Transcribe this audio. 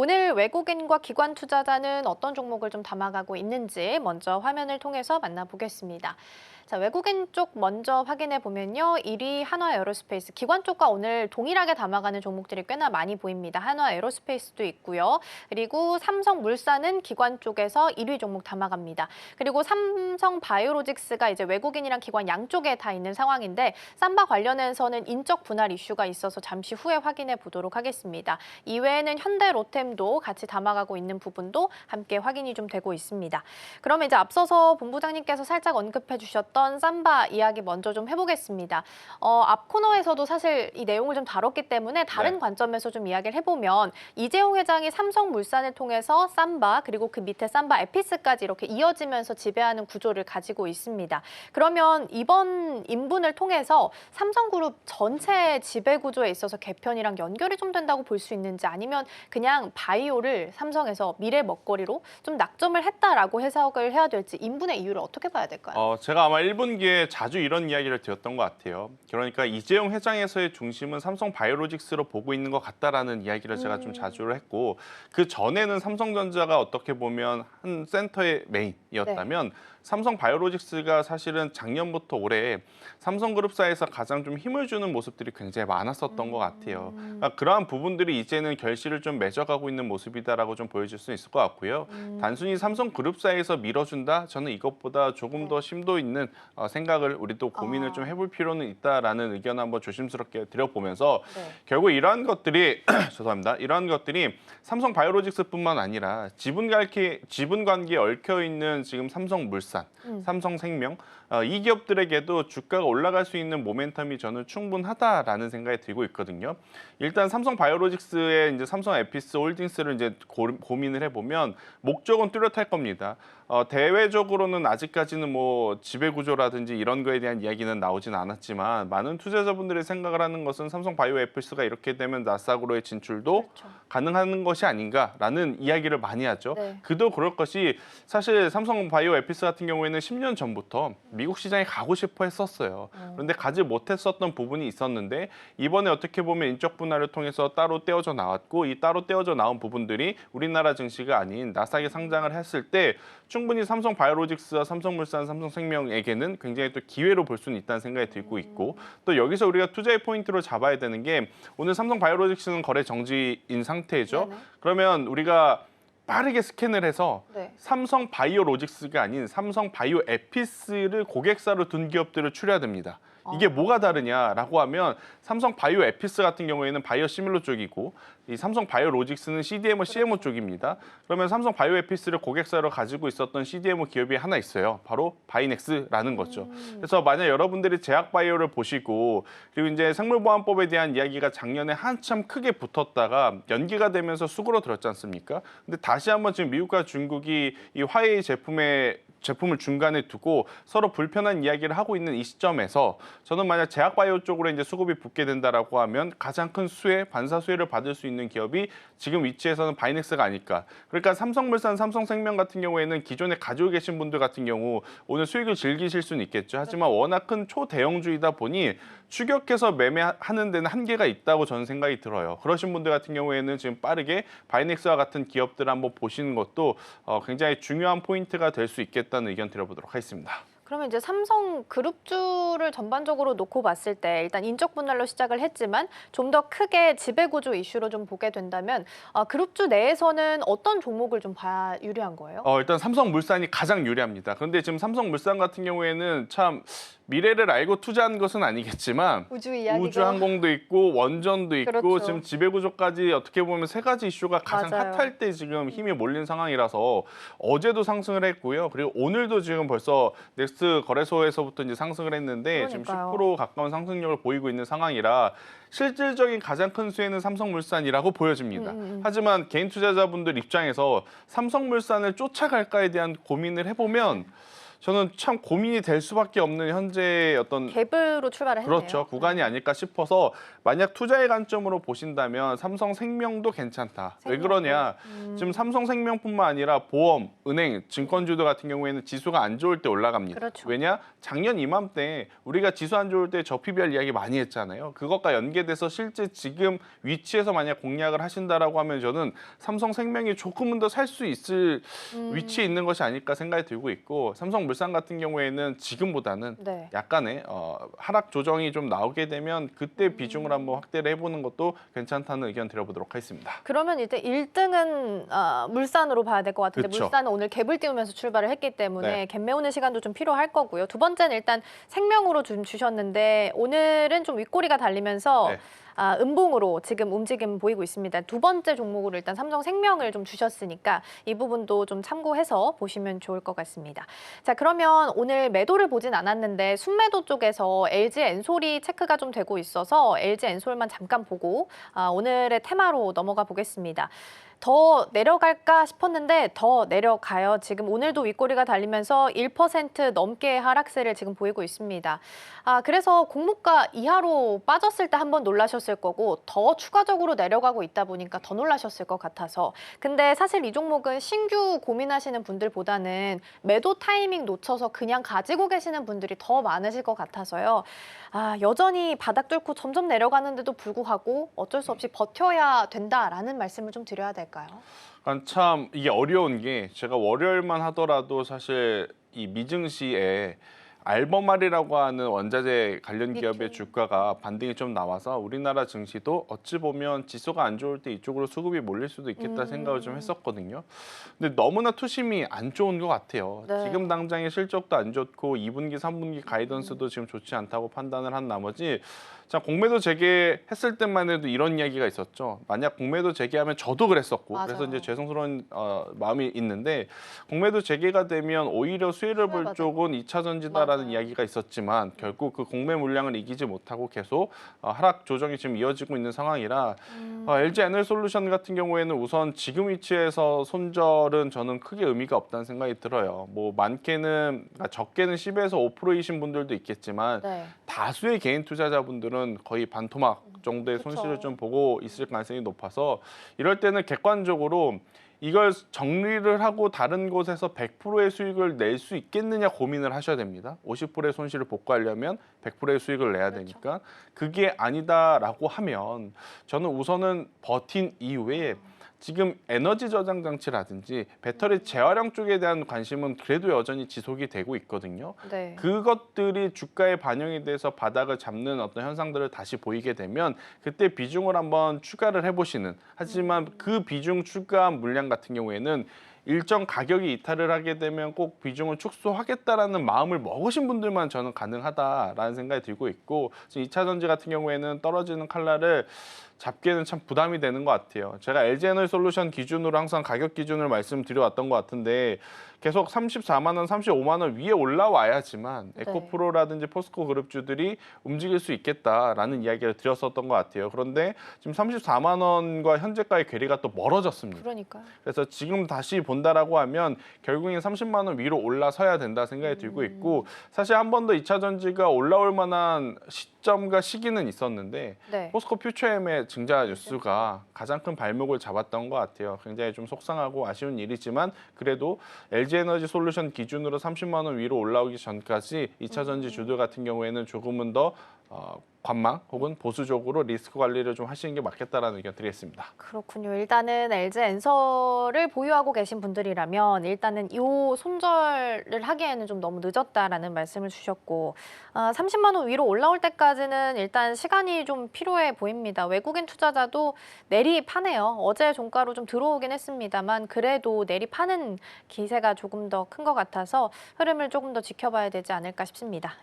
오늘 외국인과 기관 투자자는 어떤 종목을 좀 담아가고 있는지 먼저 화면을 통해서 만나보겠습니다. 자, 외국인 쪽 먼저 확인해 보면요. 1위 한화에어로스페이스, 기관 쪽과 오늘 동일하게 담아가는 종목들이 꽤나 많이 보입니다. 한화에어로스페이스도 있고요. 그리고 삼성물산은 기관 쪽에서 1위 종목 담아갑니다. 그리고 삼성바이오로직스가 이제 외국인이랑 기관 양쪽에 다 있는 상황인데 삼바 관련해서는 인적 분할 이슈가 있어서 잠시 후에 확인해 보도록 하겠습니다. 이외에는 현대로템도 같이 담아가고 있는 부분도 함께 확인이 좀 되고 있습니다. 그러면 이제 앞서서 본부장님께서 살짝 언급해 주셨던 삼바 이야기 먼저 좀 해보겠습니다. 앞 코너에서도 사실 이 내용을 좀 다뤘기 때문에 다른 관점에서 좀 이야기를 해보면 이재용 회장이 삼성물산을 통해서 삼바 그리고 그 밑에 삼바 에피스까지 이렇게 이어지면서 지배하는 구조를 가지고 있습니다. 그러면 이번 인분을 통해서 삼성그룹 전체 지배 구조에 있어서 개편이랑 연결이 좀 된다고 볼 수 있는지 아니면 그냥 바이오를 삼성에서 미래 먹거리로 좀 낙점을 했다라고 해석을 해야 될지 인분의 이유를 어떻게 봐야 될까요? 제가 아마 1분기에 자주 이런 이야기를 드렸던 것 같아요. 그러니까 이재용 회장에서의 중심은 삼성바이오로직스로 보고 있는 것 같다라는 이야기를 제가 좀 자주 했고 그 전에는 삼성전자가 어떻게 보면 한 센터의 메인이었다면 삼성바이오로직스가 사실은 작년부터 올해 삼성그룹사에서 가장 좀 힘을 주는 모습들이 굉장히 많았었던 것 같아요. 그러니까 그러한 부분들이 이제는 결실을 좀 맺어가고 있는 모습이다라고 좀 보여줄 수 있을 것 같고요. 단순히 삼성그룹사에서 밀어준다? 저는 이것보다 조금 더 심도 있는 생각을 우리도 고민을 좀 해볼 필요는 있다라는 의견을 한번 조심스럽게 드려보면서 결국 이러한 것들이 죄송합니다. 이러한 것들이 삼성바이오로직스뿐만 아니라 지분관계에 얽혀 있는 지금 삼성물산, 삼성생명 이 기업들에게도 주가가 올라갈 수 있는 모멘텀이 저는 충분하다라는 생각이 들고 있거든요. 일단 삼성바이오로직스의 이제 삼성에피스 홀딩스를 이제 고민을 해보면 목적은 뚜렷할 겁니다. 대외적으로는 아직까지는 뭐 지배구조라든지 이런 거에 대한 이야기는 나오진 않았지만 많은 투자자분들이 생각을 하는 것은 삼성바이오에피스가 이렇게 되면 나스닥으로의 진출도 가능한 것이 아닌가라는 이야기를 많이 하죠. 그도 그럴 것이 사실 삼성바이오에피스 같은 경우에는 10년 전부터 미국 시장에 가고 싶어 했었어요. 그런데 가지 못했었던 부분이 있었는데 이번에 어떻게 보면 인적 분할을 통해서 따로 떼어져 나왔고 이 따로 떼어져 나온 부분들이 우리나라 증시가 아닌 나스닥에 상장을 했을 때 충분히 삼성바이오로직스와 삼성물산, 삼성생명에게는 굉장히 또 기회로 볼 수는 있다는 생각이 들고 있고 또 여기서 우리가 투자의 포인트로 잡아야 되는 게 오늘 삼성바이오로직스는 거래 정지인 상태죠. 그러면 우리가 빠르게 스캔을 해서 삼성바이오로직스가 아닌 삼성바이오에피스를 고객사로 둔 기업들을 추려야 됩니다. 이게 뭐가 다르냐라고 하면 삼성바이오에피스 같은 경우에는 바이오 시밀러 쪽이고 이 삼성바이오로직스는 CDMO, CMO 쪽입니다. 그러면 삼성바이오에피스를 고객사로 가지고 있었던 CDMO 기업이 하나 있어요. 바로 바이넥스라는 거죠. 그래서 만약 여러분들이 제약바이오를 보시고 그리고 이제 생물보안법에 대한 이야기가 작년에 한참 크게 붙었다가 연기가 되면서 수그러들었지 않습니까? 근데 다시 한번 지금 미국과 중국이 이 화웨이 제품을 중간에 두고 서로 불편한 이야기를 하고 있는 이 시점에서 저는 만약 제약바이오 쪽으로 이제 수급이 붙게 된다라고 하면 가장 큰 반사 수혜를 받을 수 있는 기업이 지금 위치에서는 바이넥스가 아닐까. 그러니까 삼성물산, 삼성생명 같은 경우에는 기존에 가지고 계신 분들 같은 경우 오늘 수익을 즐기실 수는 있겠죠. 하지만 워낙 큰 초대형주이다 보니 추격해서 매매하는 데는 한계가 있다고 저는 생각이 들어요. 그러신 분들 같은 경우에는 지금 빠르게 바이넥스와 같은 기업들을 한번 보시는 것도 굉장히 중요한 포인트가 될 수 있겠다는 의견 드려보도록 하겠습니다. 그러면 이제 삼성 그룹주를 전반적으로 놓고 봤을 때 일단 인적 분할로 시작을 했지만 좀 더 크게 지배구조 이슈로 좀 보게 된다면 그룹주 내에서는 어떤 종목을 좀 봐야 유리한 거예요? 일단 삼성물산이 가장 유리합니다. 그런데 지금 삼성물산 같은 경우에는 참 미래를 알고 투자한 것은 아니겠지만 우주항공도 있고 원전도 있고 지금 지배구조까지 어떻게 보면 세 가지 이슈가 가장 핫할 때 지금 힘이 몰린 상황이라서 어제도 상승을 했고요. 그리고 오늘도 지금 벌써 넥스트 거래소에서부터 이제 상승을 했는데 지금 10% 가까운 상승력을 보이고 있는 상황이라 실질적인 가장 큰 수혜는 삼성물산이라고 보여집니다. 하지만 개인 투자자분들 입장에서 삼성물산을 쫓아갈까에 대한 고민을 해보면 저는 참 고민이 될 수밖에 없는 현재의 어떤 갭으로 출발을 했네요. 그렇죠. 구간이 아닐까 싶어서 만약 투자의 관점으로 보신다면 삼성생명도 괜찮다. 왜 생명도. 그러냐? 지금 삼성생명뿐만 아니라 보험, 은행, 증권주들 같은 경우에는 지수가 안 좋을 때 올라갑니다. 그렇죠. 왜냐? 작년 이맘때 우리가 지수 안 좋을 때 저PBR 이야기 많이 했잖아요. 그것과 연계돼서 실제 지금 위치에서 만약 공략을 하신다라고 하면 저는 삼성생명이 조금은 더 살 수 있을 위치에 있는 것이 아닐까 생각이 들고 있고 삼성물산 같은 경우에는 지금보다는 네. 약간의 하락 조정이 좀 나오게 되면 그때 비중을 한번 확대를 해보는 것도 괜찮다는 의견 드려보도록 하겠습니다. 그러면 일단 1등은 물산으로 봐야 될 것 같은데 그쵸. 물산은 오늘 갭을 띄우면서 출발을 했기 때문에 네. 갭 메우는 시간도 좀 필요할 거고요. 두 번째는 일단 생명으로 좀 주셨는데 오늘은 좀 윗꼬리가 달리면서 네. 음봉으로 지금 움직임 보이고 있습니다. 두 번째 종목으로 일단 삼성생명을 좀 주셨으니까 이 부분도 좀 참고해서 보시면 좋을 것 같습니다. 자, 그러면 오늘 매도를 보진 않았는데 순매도 쪽에서 LG 엔솔이 체크가 좀 되고 있어서 LG 엔솔만 잠깐 보고 오늘의 테마로 넘어가 보겠습니다. 더 내려갈까 싶었는데 더 내려가요. 지금 오늘도 윗꼬리가 달리면서 1% 넘게 하락세를 지금 보이고 있습니다. 그래서 공모가 이하로 빠졌을 때 한번 놀라셨을 거고 더 추가적으로 내려가고 있다 보니까 더 놀라셨을 것 같아서. 근데 사실 이 종목은 신규 고민하시는 분들보다는 매도 타이밍 놓쳐서 그냥 가지고 계시는 분들이 더 많으실 것 같아서요. 여전히 바닥 뚫고 점점 내려가는데도 불구하고 어쩔 수 없이 버텨야 된다라는 말씀을 좀 드려야 될까요? 그러니까 참 이게 어려운 게 제가 월요일만 하더라도 사실 이 미증시에 알버말이라고 하는 원자재 관련 기업의 니켈. 주가가 반등이 좀 나와서 우리나라 증시도 어찌 보면 지수가 안 좋을 때 이쪽으로 수급이 몰릴 수도 있겠다 생각을 좀 했었거든요. 근데 너무나 투심이 안 좋은 것 같아요. 네. 지금 당장의 실적도 안 좋고 2분기, 3분기 가이던스도 지금 좋지 않다고 판단을 한 나머지 자, 공매도 재개했을 때만 해도 이런 이야기가 있었죠. 만약 공매도 재개하면 저도 그랬었고 맞아요. 그래서 이제 죄송스러운 마음이 있는데 공매도 재개가 되면 오히려 수혜를 볼 수혜가 쪽은 2차 전지다라는 맞아요. 이야기가 있었지만 결국 그 공매 물량을 이기지 못하고 계속 하락 조정이 지금 이어지고 있는 상황이라 LG 에너지솔루션 같은 경우에는 우선 지금 위치에서 손절은 저는 크게 의미가 없다는 생각이 들어요. 뭐 많게는 적게는 10에서 5%이신 분들도 있겠지만 네. 다수의 개인 투자자분들은 거의 반토막 정도의 그쵸. 손실을 좀 보고 있을 가능성이 높아서 이럴 때는 객관적으로 이걸 정리를 하고 다른 곳에서 100%의 수익을 낼 수 있겠느냐 고민을 하셔야 됩니다. 50%의 손실을 복구하려면 100%의 수익을 내야 그렇죠. 되니까 그게 아니다라고 하면 저는 우선은 버틴 이후에 지금 에너지 저장 장치라든지 배터리 재활용 쪽에 대한 관심은 그래도 여전히 지속이 되고 있거든요. 네. 그것들이 주가에 반영이 돼서 바닥을 잡는 어떤 현상들을 다시 보이게 되면 그때 비중을 한번 추가를 해보시는 하지만 그 비중 추가 물량 같은 경우에는 일정 가격이 이탈을 하게 되면 꼭 비중을 축소하겠다라는 마음을 먹으신 분들만 저는 가능하다라는 생각이 들고 있고 지금 2차 전지 같은 경우에는 떨어지는 칼날을 잡기에는 참 부담이 되는 것 같아요. 제가 LG에너지솔루션 기준으로 항상 가격 기준을 말씀드려왔던 것 같은데 계속 34만 원, 35만 원 위에 올라와야지만 네. 에코프로라든지 포스코 그룹주들이 움직일 수 있겠다라는 이야기를 드렸었던 것 같아요. 그런데 지금 34만 원과 현재가의 괴리가 또 멀어졌습니다. 그러니까요. 그래서 지금 다시 본다라고 하면 결국엔 30만 원 위로 올라서야 된다 생각이 들고 있고 사실 한 번 더 2차 전지가 올라올 만한 시점과 시기는 있었는데 네. 포스코 퓨처엠의 증자 뉴스가 가장 큰 발목을 잡았던 것 같아요. 굉장히 좀 속상하고 아쉬운 일이지만 그래도 LG에너지솔루션 기준으로 30만 원 위로 올라오기 전까지 2차 전지 주들 같은 경우에는 조금은 더 관망 혹은 보수적으로 리스크 관리를 좀 하시는 게 맞겠다라는 의견 드리겠습니다. 그렇군요. 일단은 LG 엔서를 보유하고 계신 분들이라면 일단은 이 손절을 하기에는 좀 너무 늦었다라는 말씀을 주셨고 30만 원 위로 올라올 때까지는 일단 시간이 좀 필요해 보입니다. 외국인 투자자도 내리파네요. 어제 종가로 좀 들어오긴 했습니다만 그래도 내리파는 기세가 조금 더 큰 것 같아서 흐름을 조금 더 지켜봐야 되지 않을까 싶습니다.